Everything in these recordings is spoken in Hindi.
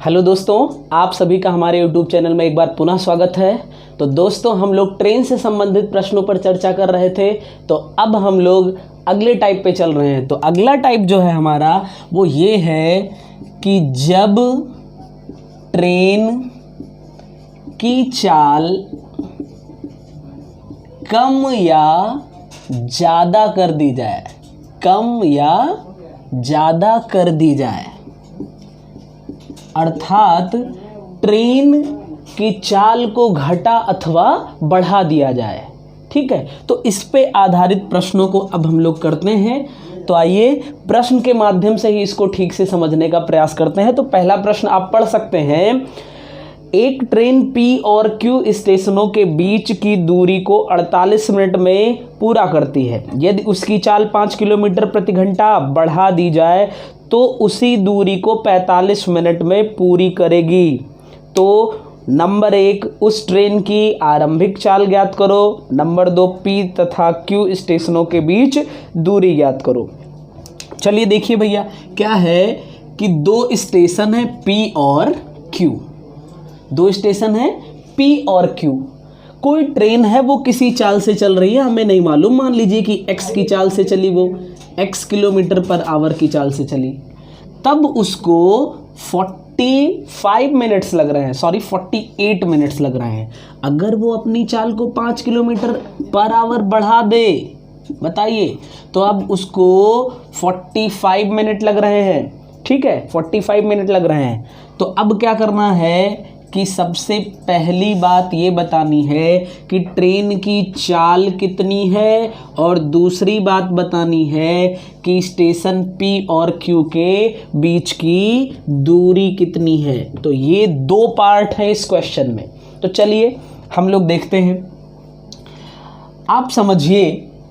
हेलो दोस्तों, आप सभी का हमारे YouTube चैनल में एक बार पुनः स्वागत है। तो दोस्तों, हम लोग ट्रेन से संबंधित प्रश्नों पर चर्चा कर रहे थे, तो अब हम लोग अगले टाइप पे चल रहे हैं। तो अगला टाइप जो है हमारा वो ये है कि जब ट्रेन की चाल कम या ज़्यादा कर दी जाए, कम या ज़्यादा कर दी जाए, अर्थात ट्रेन की चाल को घटा अथवा बढ़ा दिया जाए। ठीक है, तो इस पे आधारित प्रश्नों को अब हम लोग करते हैं। तो आइए प्रश्न के माध्यम से ही इसको ठीक से समझने का प्रयास करते हैं। तो पहला प्रश्न आप पढ़ सकते हैं, एक ट्रेन P और Q स्टेशनों के बीच की दूरी को 48 मिनट में पूरा करती है। यदि उसकी चाल 5 किलोमीटर प्रति घंटा बढ़ा दी जाए तो उसी दूरी को 45 मिनट में पूरी करेगी। तो नंबर 1, उस ट्रेन की आरंभिक चाल ज्ञात करो। नंबर 2, P तथा Q स्टेशनों के बीच दूरी ज्ञात करो। चलिए देखिए भैया, क्या है कि दो स्टेशन है P और Q, दो स्टेशन है P और Q। कोई ट्रेन है वो किसी चाल से चल रही है, हमें नहीं मालूम। मान लीजिए कि x की चाल से चली, वो x किलोमीटर पर आवर की चाल से चली, तब उसको 45 मिनट्स लग रहे हैं, सॉरी 48 मिनट्स लग रहे हैं। अगर वो अपनी चाल को 5 किलोमीटर पर आवर बढ़ा दे, बताइए, तो अब उसको 45 मिनट लग रहे हैं। ठीक है, 45 मिनट लग रहे हैं। तो अब क्या करना है कि सबसे पहली बात ये बतानी है कि ट्रेन की चाल कितनी है, और दूसरी बात बतानी है कि स्टेशन P और Q के बीच की दूरी कितनी है। तो ये दो पार्ट है इस क्वेश्चन में। तो चलिए हम लोग देखते हैं। आप समझिए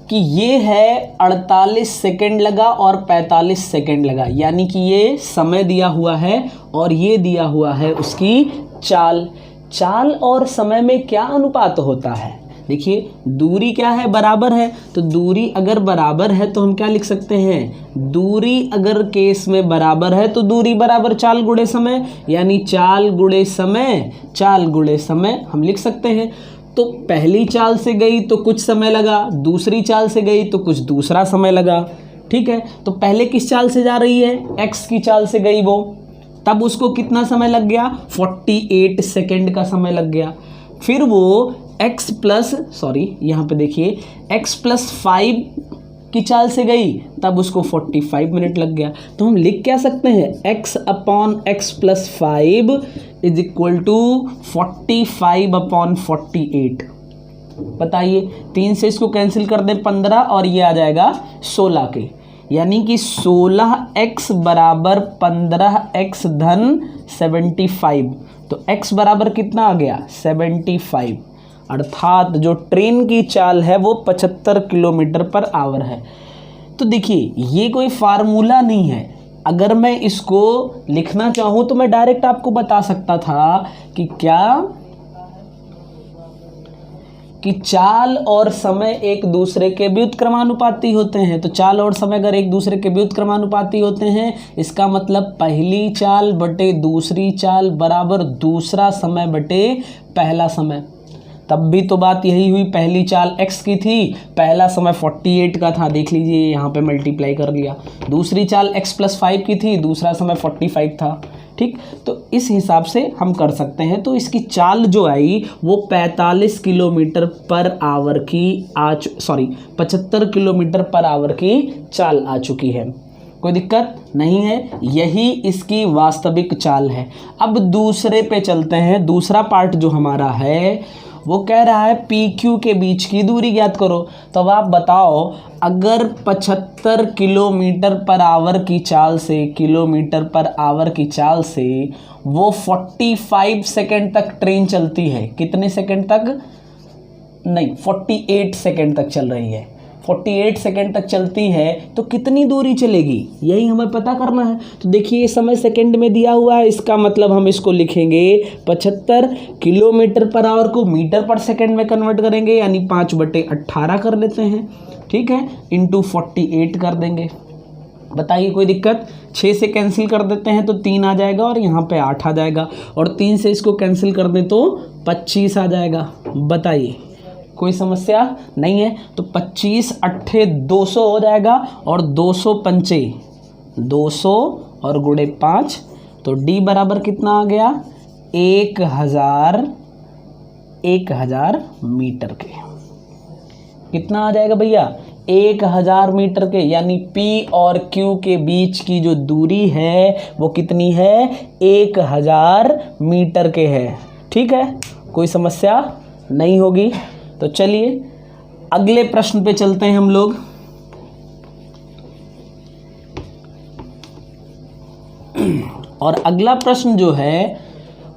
कि ये है 48 सेकंड लगा और 45 सेकंड लगा, यानी कि ये समय दिया हुआ है और ये दिया हुआ है उसकी चाल। चाल और समय में क्या अनुपात होता है? देखिए, दूरी क्या है, बराबर है। तो दूरी अगर बराबर है तो हम क्या लिख सकते हैं, दूरी अगर केस में बराबर है तो दूरी बराबर चाल गुणे समय, यानी चाल गुणे समय, चाल गुणे समय हम लिख सकते हैं। तो पहली चाल से गई तो कुछ समय लगा, दूसरी चाल से गई तो कुछ दूसरा समय लगा। ठीक है, तो पहले किस चाल से जा रही है, x की चाल से गई वो, तब उसको कितना समय लग गया, 48 सेकंड का समय लग गया। फिर वो x प्लस, सॉरी यहाँ पे देखिए, x प्लस 5 की चाल से गई, तब उसको 45 मिनट लग गया। तो हम लिख क्या सकते हैं, x upon x plus 5 is equal to 45 upon 48। बताइए, 3 से इसको कैंसिल कर दें 15, और ये आ जाएगा 16 के, यानी कि 16x बराबर 15x धन 75। तो x बराबर कितना आ गया, 75। अर्थात जो ट्रेन की चाल है वो 75 किलोमीटर पर आवर है। तो देखिए, ये कोई फार्मूला नहीं है। अगर मैं इसको लिखना चाहूँ तो मैं डायरेक्ट आपको बता सकता था कि क्या, कि चाल और समय एक दूसरे के व्युत्क्रमानुपाती होते हैं। तो चाल और समय अगर एक दूसरे के व्युत्क्रमानुपाती होते हैं, इसका मतलब पहली चाल बटे दूसरी चाल बराबर दूसरा समय बटे पहला समय। तब भी तो बात यही हुई, पहली चाल x की थी, पहला समय 48 का था, देख लीजिए यहाँ पे मल्टीप्लाई कर लिया। दूसरी चाल x प्लस 5 की थी, दूसरा समय 45 था। ठीक, तो इस हिसाब से हम कर सकते हैं। तो इसकी चाल जो आई वो 45 किलोमीटर पर आवर की 75 किलोमीटर पर आवर की चाल आ चुकी है। कोई दिक्कत नहीं है, यही इसकी वास्तविक चाल है। अब दूसरे पे चलते हैं। दूसरा पार्ट जो हमारा है वो कह रहा है PQ के बीच की दूरी ज्ञात करो। तो अब आप बताओ, अगर 75 किलोमीटर पर आवर की चाल से, किलोमीटर पर आवर की चाल से वो 45 सेकंड तक ट्रेन चलती है, कितने सेकंड तक, नहीं 48 सेकेंड तक चल रही है, 48 सेकेंड तक चलती है तो कितनी दूरी चलेगी, यही हमें पता करना है। तो देखिए समय सेकेंड में दिया हुआ है, इसका मतलब हम इसको लिखेंगे 75 किलोमीटर पर आवर को मीटर पर सेकेंड में कन्वर्ट करेंगे, यानी 5/18 कर लेते हैं, ठीक है, इंटू 48 कर देंगे। बताइए कोई दिक्कत? 6 से कैंसिल कर देते हैं तो 3 आ जाएगा और यहाँ पे 8 आ जाएगा, और 3 से इसको कैंसिल कर दें तो 25 आ जाएगा। बताइए कोई समस्या नहीं है। तो 25 अट्ठे 200 हो जाएगा, और 200 पंचे 200 और गुणे 5, तो डी बराबर कितना आ गया? 1000 मीटर के। कितना आ जाएगा भैया? 1000 मीटर के, यानी P और Q के बीच की जो दूरी है वो कितनी है? 1000 मीटर के है। ठीक है, कोई समस्या नहीं होगी। तो चलिए अगले प्रश्न पे चलते हैं हम लोग। और अगला प्रश्न जो है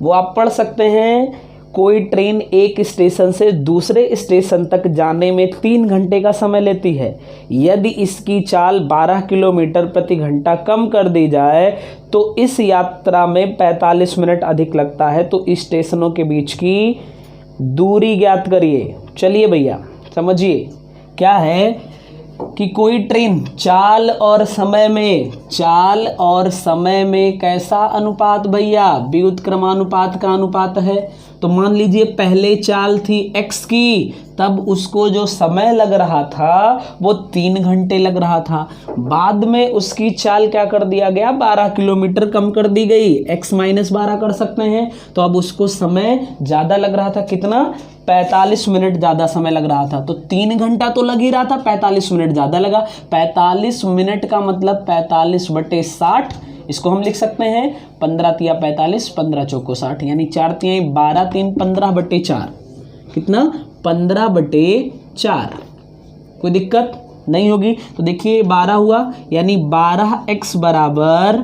वो आप पढ़ सकते हैं। कोई ट्रेन एक स्टेशन से दूसरे स्टेशन तक जाने में 3 घंटे का समय लेती है। यदि इसकी चाल 12 किलोमीटर प्रति घंटा कम कर दी जाए तो इस यात्रा में 45 मिनट अधिक लगता है। तो स्टेशनों के बीच की दूरी ज्ञात करिए। चलिए भैया समझिए क्या है कि कोई ट्रेन चाल और समय में कैसा अनुपात भैया? व्युत्क्रमानुपात का अनुपात है। तो मान लीजिए पहले चाल थी x की, तब उसको जो समय लग रहा था वो 3 घंटे लग रहा था। बाद में उसकी चाल क्या कर दिया गया? 12 किलोमीटर कम कर दी गई, x - 12 कर सकते हैं। तो अब उसको समय ज़्यादा लग रहा था, कितना? 45 मिनट ज़्यादा समय लग रहा था। तो 3 घंटा तो लग ही रहा था, 45 मिनट ज़्यादा लगा। 45 मिनट का मतलब 45/60, इसको हम लिख सकते हैं 15 तिया 45, 15 चौको 60, यानी 4 तिया 12, 3 15/4। कितना? 15/4। कोई दिक्कत नहीं होगी। तो देखिए 12 हुआ, यानी 12x बराबर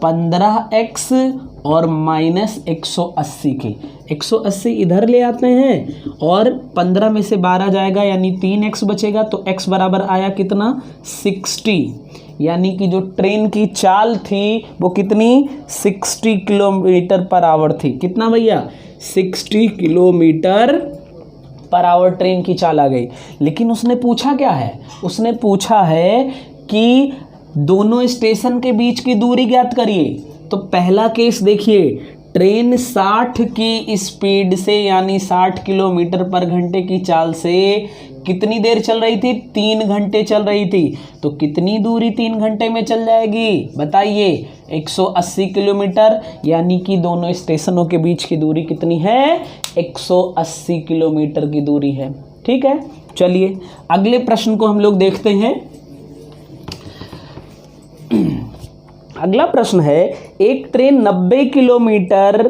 15x और माइनस 180 के। 180 इधर ले आते हैं और 15 में से 12 जाएगा, यानी 3x बचेगा। तो x बराबर आया कितना? 60, यानी कि जो ट्रेन की चाल थी वो कितनी? 60 किलोमीटर पर आवर थी। कितना भैया? 60 किलोमीटर पर आवर ट्रेन की चाल आ गई। लेकिन उसने पूछा क्या है? उसने पूछा है कि दोनों स्टेशन के बीच की दूरी ज्ञात करिए। तो पहला केस देखिए, ट्रेन 60 की स्पीड से यानी 60 किलोमीटर पर घंटे की चाल से कितनी देर चल रही थी? 3 घंटे चल रही थी। तो कितनी दूरी 3 घंटे में चल जाएगी बताइए? 180 किलोमीटर, यानी कि दोनों स्टेशनों के बीच की दूरी कितनी है? 180 किलोमीटर की दूरी है। ठीक है, चलिए अगले प्रश्न को हम लोग देखते हैं। अगला प्रश्न है, एक ट्रेन 90 किलोमीटर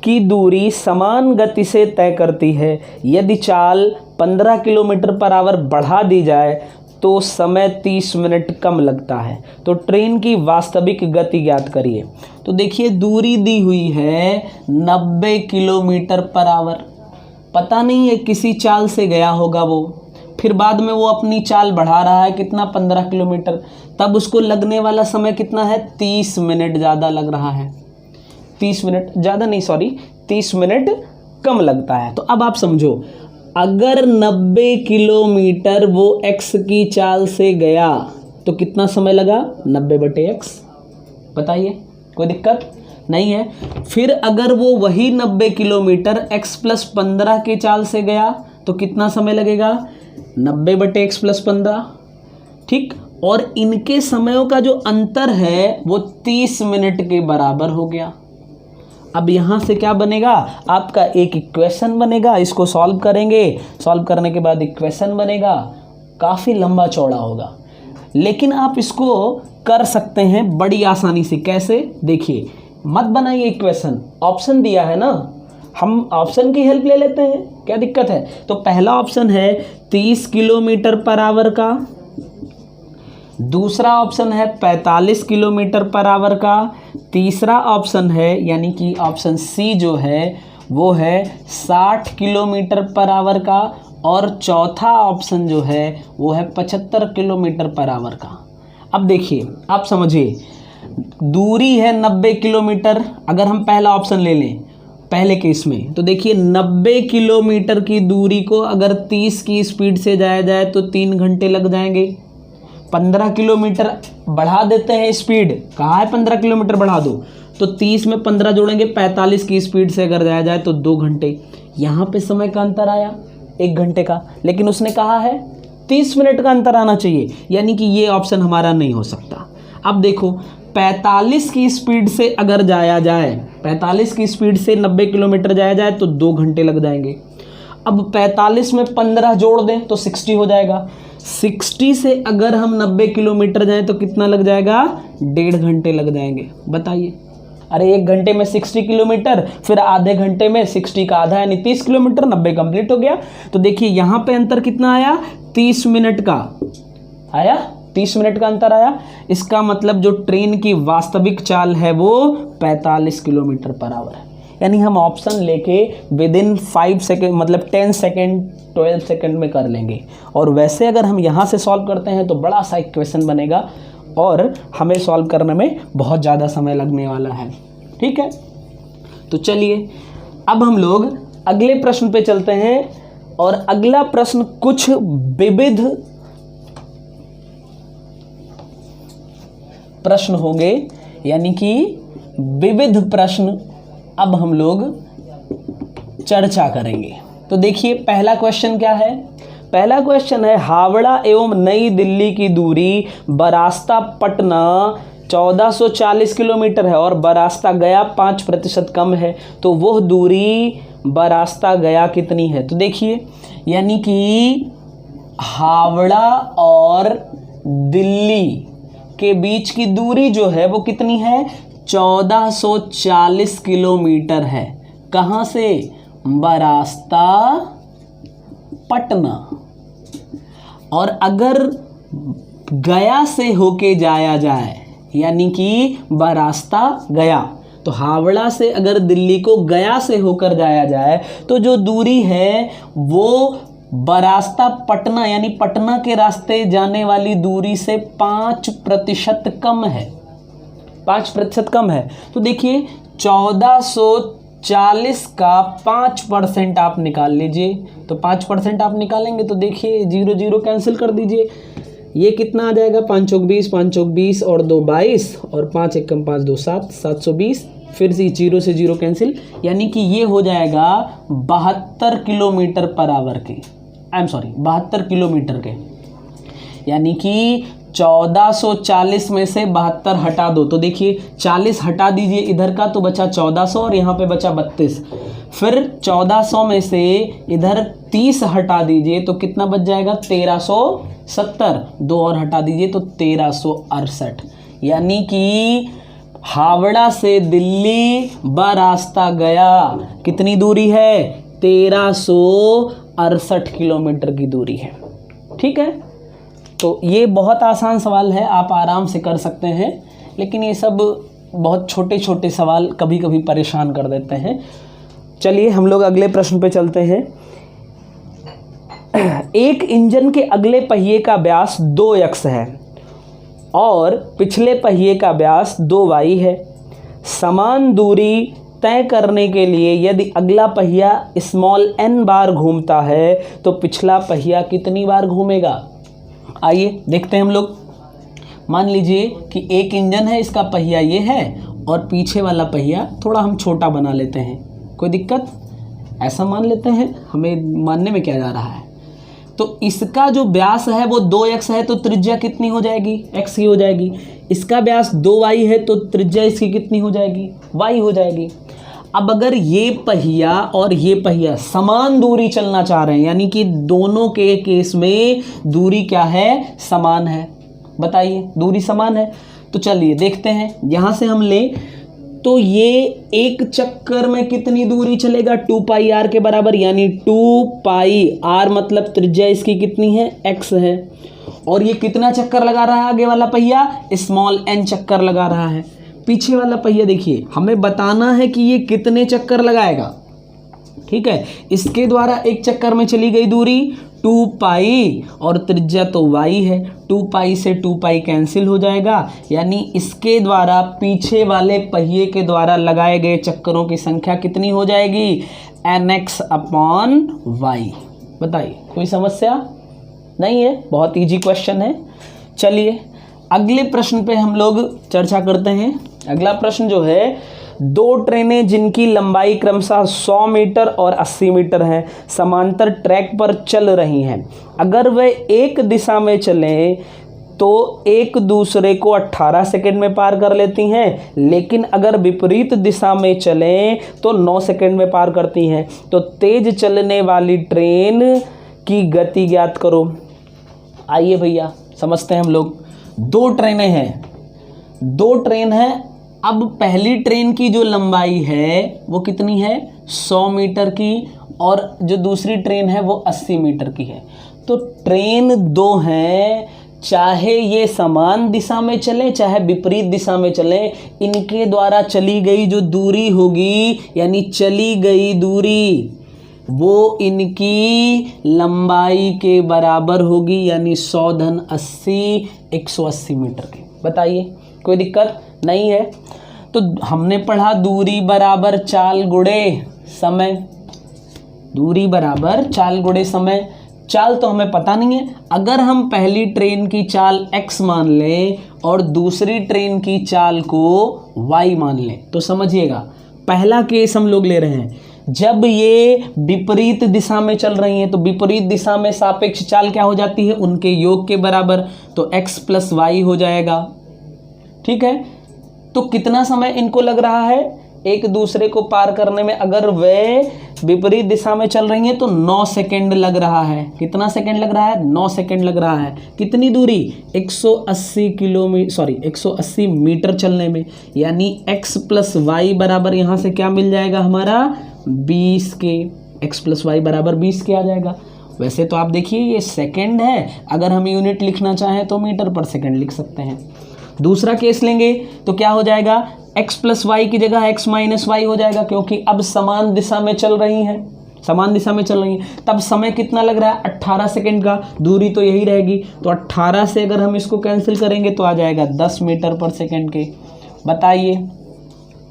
की दूरी समान गति से तय करती है। यदि चाल 15 किलोमीटर पर आवर बढ़ा दी जाए तो समय 30 मिनट कम लगता है। तो ट्रेन की वास्तविक गति ज्ञात करिए। तो देखिए दूरी दी हुई है 90 किलोमीटर पर आवर। पता नहीं है किसी चाल से गया होगा वो, फिर बाद में वो अपनी चाल बढ़ा रहा है, कितना? 15 किलोमीटर। तब उसको लगने वाला समय कितना है? 30 मिनट ज़्यादा लग रहा है। 30 मिनट ज़्यादा नहीं, सॉरी 30 मिनट कम लगता है। तो अब आप समझो, अगर 90 किलोमीटर वो x की चाल से गया तो कितना समय लगा? 90/x। बताइए कोई दिक्कत नहीं है। फिर अगर वो वही 90 किलोमीटर x + 15 की चाल से गया तो कितना समय लगेगा? 90/x + 15। ठीक, और इनके समयों का जो अंतर है वो 30 मिनट के बराबर हो गया। अब यहाँ से क्या बनेगा? आपका एक इक्वेशन बनेगा, इसको सॉल्व करेंगे, सॉल्व करने के बाद इक्वेशन बनेगा, काफ़ी लंबा चौड़ा होगा, लेकिन आप इसको कर सकते हैं बड़ी आसानी से। कैसे? देखिए, मत बनाइए इक्वेशन, ऑप्शन दिया है ना, हम ऑप्शन की हेल्प ले लेते हैं, क्या दिक्कत है? तो पहला ऑप्शन है 30 किलोमीटर पर आवर का, दूसरा ऑप्शन है 45 किलोमीटर पर आवर का, तीसरा ऑप्शन है यानी कि ऑप्शन सी जो है वो है 60 किलोमीटर पर आवर का, और चौथा ऑप्शन जो है वो है 75 किलोमीटर पर आवर का। अब देखिए, आप समझिए, दूरी है 90 किलोमीटर। अगर हम पहला ऑप्शन ले लें पहले केस में, तो देखिए 90 किलोमीटर की दूरी को अगर 30 की स्पीड से जाया जाए तो 3 घंटे लग जाएंगे। 15 किलोमीटर बढ़ा देते हैं स्पीड, कहा है 15 किलोमीटर बढ़ा दो, तो 30 में 15 जोड़ेंगे, 45 की स्पीड से अगर जाया जाए तो 2 घंटे। यहाँ पे समय का अंतर आया 1 घंटे का, लेकिन उसने कहा है 30 मिनट का अंतर आना चाहिए, यानी कि ये ऑप्शन हमारा नहीं हो सकता। अब देखो 45 की स्पीड से अगर जाया जाए, 45 की स्पीड से 90 किलोमीटर जाया जाए तो 2 घंटे लग जाएंगे। अब 45 में 15 जोड़ दें तो 60 हो जाएगा। 60 से अगर हम 90 किलोमीटर जाएं तो कितना लग जाएगा? 1.5 घंटे लग जाएंगे। बताइए, अरे 1 घंटे में 60 किलोमीटर, फिर आधे घंटे में 60 का आधा यानी 30 किलोमीटर, 90 कंप्लीट हो गया। तो देखिए यहाँ पे अंतर कितना आया? 30 मिनट का आया, 30 मिनट का अंतर आया। इसका मतलब जो ट्रेन की वास्तविक चाल है वो 45 किलोमीटर पर आवर है। यानी हम ऑप्शन लेके विदिन 5 सेकेंड मतलब 10 सेकेंड 12 सेकेंड में कर लेंगे। और वैसे अगर हम यहाँ से सॉल्व करते हैं तो बड़ा सा एक क्वेश्चन बनेगा और हमें सॉल्व करने में बहुत ज़्यादा समय लगने वाला है। ठीक है, तो चलिए अब हम लोग अगले प्रश्न पे चलते हैं। और अगला प्रश्न कुछ विविध प्रश्न होंगे, यानी कि विविध प्रश्न अब हम लोग चर्चा करेंगे। तो देखिए पहला क्वेश्चन क्या है? पहला क्वेश्चन है हावड़ा एवं नई दिल्ली की दूरी बरास्ता पटना 1440 किलोमीटर है और बरास्ता गया 5% कम है, तो वह दूरी बरास्ता गया कितनी है? तो देखिए यानी कि हावड़ा और दिल्ली के बीच की दूरी जो है वो कितनी है? 1440 किलोमीटर है। कहाँ से? बरास्ता पटना। और अगर गया से होके जाया जाए, यानी कि बरास्ता गया, तो हावड़ा से अगर दिल्ली को गया से होकर जाया जाए तो जो दूरी है वो बरास्ता पटना यानी पटना के रास्ते जाने वाली दूरी से 5% कम है। 5% कम है। तो देखिए 1440 का 5% आप निकाल लीजिए, तो 5% आप निकालेंगे तो देखिए 0 0 कैंसिल कर दीजिए। ये कितना आ जाएगा? 5 चौक 20, 5 चौक 20 और 2 22 और 5 एकम 5 2 7, 720। फिर से 0 से 0 कैंसिल, यानी कि ये हो जाएगा 72 किलोमीटर पर आवर के, 72 किलोमीटर के। यानी कि 1440 में से 72 हटा दो, तो देखिए 40 हटा दीजिए इधर का तो बचा 1400 और यहाँ पे बचा 32। फिर 1400 में से इधर 30 हटा दीजिए तो कितना बच जाएगा? 1370। 2 और हटा दीजिए तो 1368। यानी कि हावड़ा से दिल्ली बरास्ता गया कितनी दूरी है? 1368 किलोमीटर की दूरी है। ठीक है, तो ये बहुत आसान सवाल है, आप आराम से कर सकते हैं, लेकिन ये सब बहुत छोटे छोटे सवाल कभी कभी परेशान कर देते हैं। चलिए हम लोग अगले प्रश्न पे चलते हैं। एक इंजन के अगले पहिए का व्यास 2x है और पिछले पहिए का व्यास 2y है। समान दूरी तय करने के लिए यदि अगला पहिया n बार घूमता है तो पिछला पहिया कितनी बार घूमेगा? आइए देखते हैं हम लोग। मान लीजिए कि एक इंजन है, इसका पहिया ये है और पीछे वाला पहिया थोड़ा हम छोटा बना लेते हैं, कोई दिक्कत? ऐसा मान लेते हैं, हमें मानने में क्या जा रहा है। तो इसका जो व्यास है वो 2x है तो त्रिज्या कितनी हो जाएगी? x की हो जाएगी। इसका व्यास 2y है तो त्रिज्या इसकी कितनी हो जाएगी? y हो जाएगी। अब अगर ये पहिया और ये पहिया समान दूरी चलना चाह रहे हैं, यानी कि दोनों के केस में दूरी क्या है? समान है। बताइए, दूरी समान है। तो चलिए देखते हैं, यहाँ से हम लें तो ये एक चक्कर में कितनी दूरी चलेगा? 2 पाई r के बराबर, यानी 2 पाई r मतलब त्रिज्या इसकी कितनी है? x है। और ये कितना चक्कर लगा रहा है? आगे वाला पहिया n चक्कर लगा रहा है। पीछे वाला पहिया देखिए, हमें बताना है कि ये कितने चक्कर लगाएगा। ठीक है। इसके द्वारा एक चक्कर में चली गई दूरी 2 पाई और त्रिज्या तो y है, 2 पाई से 2 पाई कैंसिल हो जाएगा, यानी इसके द्वारा पीछे वाले पहिए के द्वारा लगाए गए चक्करों की संख्या कितनी हो जाएगी, nx अपॉन y। बताइए कोई समस्या नहीं है, बहुत इजी क्वेश्चन है। चलिए अगले प्रश्न पे हम लोग चर्चा करते हैं। अगला प्रश्न जो है, दो ट्रेनें जिनकी लंबाई क्रमशः 100 मीटर और 80 मीटर है समांतर ट्रैक पर चल रही हैं। अगर वे एक दिशा में चलें तो एक दूसरे को 18 सेकंड में पार कर लेती हैं, लेकिन अगर विपरीत दिशा में चलें तो 9 सेकंड में पार करती हैं। तो तेज चलने वाली ट्रेन की गति ज्ञात करो। आइए भैया समझते हैं हम लोग। दो ट्रेनें हैं, दो ट्रेन हैं। अब पहली ट्रेन की जो लंबाई है वो कितनी है, 100 मीटर की, और जो दूसरी ट्रेन है वो 80 मीटर की है। तो ट्रेन दो हैं, चाहे ये समान दिशा में चले चाहे विपरीत दिशा में चले, इनके द्वारा चली गई जो दूरी होगी, यानी चली गई दूरी, वो इनकी लंबाई के बराबर होगी, यानी 100 धन 80 180 मीटर की। बताइए कोई दिक्कत नहीं है। तो हमने पढ़ा दूरी बराबर चाल गुणे समय, दूरी बराबर चाल गुणे समय। चाल तो हमें पता नहीं है, अगर हम पहली ट्रेन की चाल x मान लें और दूसरी ट्रेन की चाल को y मान लें तो समझिएगा, पहला केस हम लोग ले रहे हैं जब ये विपरीत दिशा में चल रही हैं, तो विपरीत दिशा में सापेक्ष चाल क्या हो जाती है, उनके योग के बराबर, तो x प्लस वाई हो जाएगा। ठीक है, तो कितना समय इनको लग रहा है एक दूसरे को पार करने में, अगर वे विपरीत दिशा में चल रही हैं तो 9 सेकंड लग रहा है। कितना सेकंड लग रहा है, 9 सेकंड लग रहा है। कितनी दूरी, 180 मीटर चलने में, यानी x प्लस वाई बराबर यहाँ से क्या मिल जाएगा हमारा 20 के, x प्लस वाई बराबर 20 के आ जाएगा। वैसे तो आप देखिए ये सेकंड है, अगर हम यूनिट लिखना चाहें तो मीटर पर सेकंड लिख सकते हैं। दूसरा केस लेंगे तो क्या हो जाएगा, x प्लस वाई की जगह x माइनस वाई हो जाएगा, क्योंकि अब समान दिशा में चल रही हैं, समान दिशा में चल रही हैं। तब समय कितना लग रहा है, 18 सेकंड का, दूरी तो यही रहेगी, तो 18 से अगर हम इसको कैंसिल करेंगे तो आ जाएगा 10 मीटर पर सेकंड के। बताइए,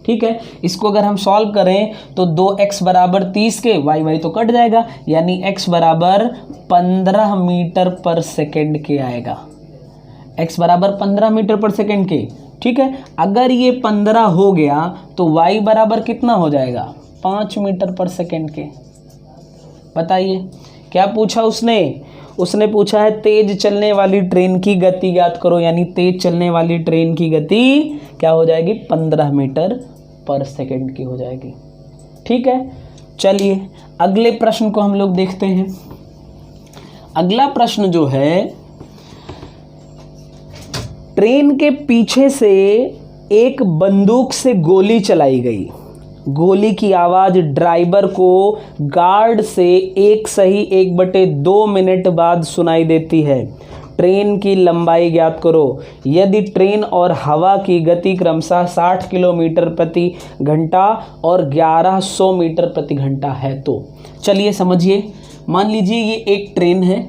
ठीक है, इसको अगर हम सॉल्व करें तो 2x बराबर 30 के, y तो कट जाएगा, यानी x बराबर 15 मीटर पर सेकंड के आएगा। x बराबर 15 मीटर पर सेकंड के। ठीक है, अगर ये 15 हो गया तो y बराबर कितना हो जाएगा, 5 मीटर पर सेकंड के। बताइए क्या पूछा उसने, उसने पूछा है तेज चलने वाली ट्रेन की गति ज्ञात करो, यानी तेज चलने वाली ट्रेन की गति क्या हो जाएगी, 15 मीटर पर सेकंड की हो जाएगी। ठीक है, चलिए अगले प्रश्न को हम लोग देखते हैं। अगला प्रश्न जो है, ट्रेन के पीछे से एक बंदूक से गोली चलाई गई। गोली की आवाज़ ड्राइवर को गार्ड से 1/2 मिनट बाद सुनाई देती है। ट्रेन की लंबाई ज्ञात करो। यदि ट्रेन और हवा की गति क्रमशः 60 किलोमीटर प्रति घंटा और 1100 मीटर प्रति घंटा है तो। चलिए समझिए, मान लीजिए ये एक ट्रेन है,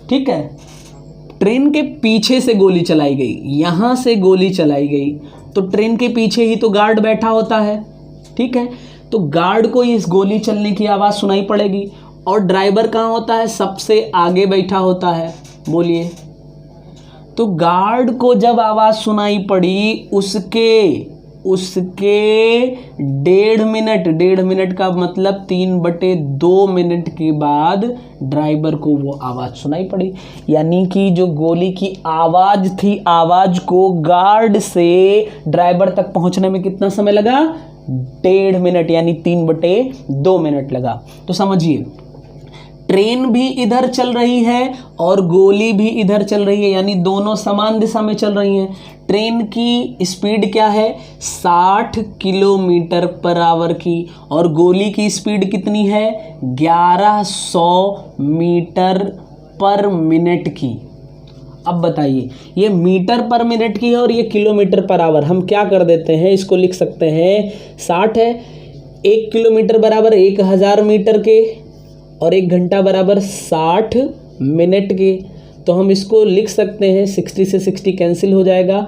ठीक है, ट्रेन के पीछे से गोली चलाई गई, यहाँ से गोली चलाई गई, तो ट्रेन के पीछे ही तो गार्ड बैठा होता है। ठीक है, तो गार्ड को इस गोली चलने की आवाज़ सुनाई पड़ेगी, और ड्राइवर कहाँ होता है, सबसे आगे बैठा होता है। बोलिए, तो गार्ड को जब आवाज़ सुनाई पड़ी उसके 1.5 मिनट का मतलब 3/2 मिनट के बाद ड्राइवर को वो आवाज़ सुनाई पड़ी, यानी कि जो गोली की आवाज़ थी, आवाज़ को गार्ड से ड्राइवर तक पहुंचने में कितना समय लगा, 1.5 मिनट, यानी 3/2 मिनट लगा। तो समझिए, ट्रेन भी इधर चल रही है और गोली भी इधर चल रही है, यानी दोनों समान दिशा में चल रही हैं। ट्रेन की स्पीड क्या है, 60 किलोमीटर पर आवर की, और गोली की स्पीड कितनी है, 1100 मीटर पर मिनट की। अब बताइए, ये मीटर पर मिनट की है और ये किलोमीटर पर आवर। हम क्या कर देते हैं, इसको लिख सकते हैं 60 है, 1 किलोमीटर बराबर 1000 मीटर के और 1 घंटा बराबर 60 मिनट के। तो हम इसको लिख सकते हैं, 60 से 60 कैंसिल हो जाएगा,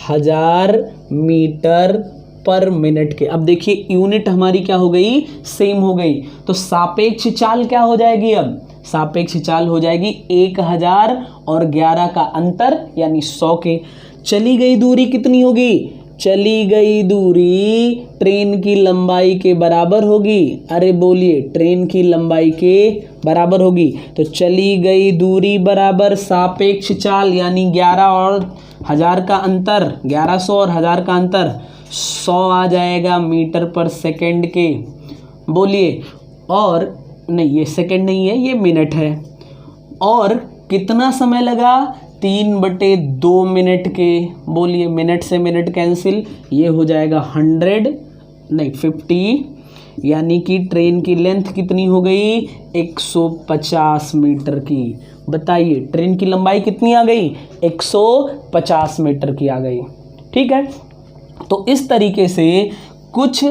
1000 मीटर पर मिनट के। अब देखिए यूनिट हमारी क्या हो गई, सेम हो गई। तो सापेक्ष चाल क्या हो जाएगी, अब सापेक्ष चाल हो जाएगी 1000 और 11 का अंतर यानी 100 के। चली गई दूरी कितनी होगी, चली गई दूरी ट्रेन की लंबाई के बराबर होगी। अरे बोलिए, ट्रेन की लंबाई के बराबर होगी। तो चली गई दूरी बराबर सापेक्ष चाल यानी 11 और 1000 का अंतर, 1100 और 1000 का अंतर 100 आ जाएगा मीटर पर सेकंड के। बोलिए, और नहीं ये सेकंड नहीं है, ये मिनट है। और कितना समय लगा, 3/2 मिनट के। बोलिए, मिनट से मिनट कैंसिल, ये हो जाएगा 50 यानी कि ट्रेन की लेंथ कितनी हो गई, 150 मीटर की। बताइए ट्रेन की लंबाई कितनी आ गई, 150 मीटर की आ गई। ठीक है, तो इस तरीके से कुछ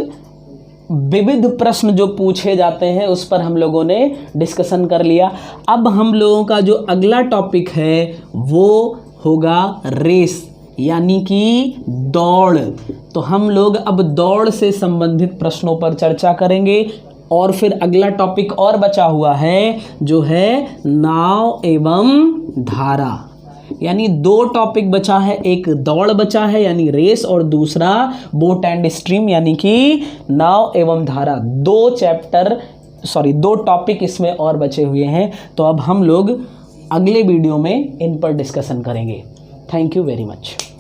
विविध प्रश्न जो पूछे जाते हैं उस पर हम लोगों ने डिस्कशन कर लिया। अब हम लोगों का जो अगला टॉपिक है वो होगा रेस यानी कि दौड़। तो हम लोग अब दौड़ से संबंधित प्रश्नों पर चर्चा करेंगे। और फिर अगला टॉपिक और बचा हुआ है जो है नाव एवं धारा, यानी 2 टॉपिक बचा है, एक दौड़ बचा है यानी रेस और दूसरा बोट एंड स्ट्रीम यानी कि नाव एवं धारा। 2 टॉपिक इसमें और बचे हुए हैं। तो अब हम लोग अगले वीडियो में इन पर डिस्कशन करेंगे। Thank you very much.